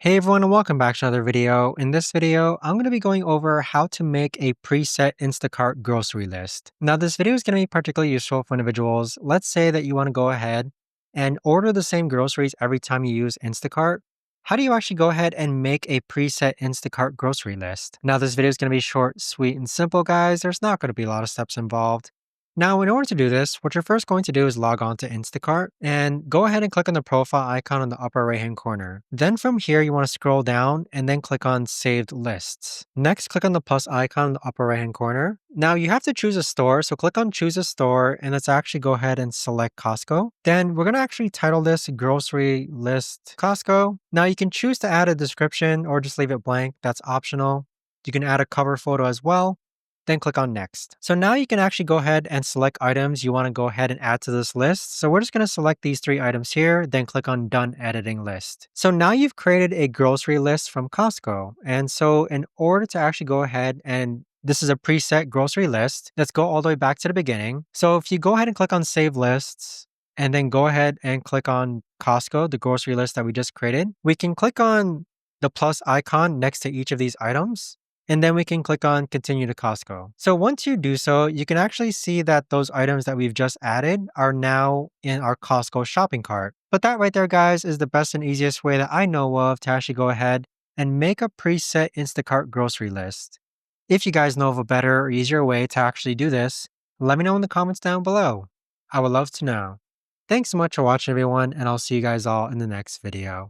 Hey everyone and welcome back to another video. In this video, I'm going to be going over how to make a preset Instacart grocery list. Now this video is going to be particularly useful for individuals. Let's say that you want to go ahead and order the same groceries every time you use Instacart. How do you actually go ahead and make a preset Instacart grocery list? Now this video is going to be short, sweet, and simple, guys. There's not going to be a lot of steps involved. Now, in order to do this, what you're first going to do is log on to Instacart and go ahead and click on the profile icon in the upper right hand corner. Then from here, you want to scroll down and then click on Saved Lists. Next, click on the plus icon in the upper right hand corner. Now, you have to choose a store, so click on Choose a Store and let's actually go ahead and select Costco. Then we're going to actually title this Grocery List Costco. Now, you can choose to add a description or just leave it blank. That's optional. You can add a cover photo as well. Then click on Next. So now you can actually go ahead and select items you want to go ahead and add to this list. So we're just going to select these 3 items here, then click on Done Editing List. So now you've created a grocery list from Costco. And so in order to actually go ahead and this is a preset grocery list, let's go all the way back to the beginning. So if you go ahead and click on Save Lists, and then go ahead and click on Costco, the grocery list that we just created, we can click on the plus icon next to each of these items. And then we can click on Continue to Costco. So once you do so, you can actually see that those items that we've just added are now in our Costco shopping cart. But that right there, guys, is the best and easiest way that I know of to actually go ahead and make a preset Instacart grocery list. If you guys know of a better or easier way to actually do this, let me know in the comments down below. I would love to know. Thanks so much for watching, everyone, and I'll see you guys all in the next video.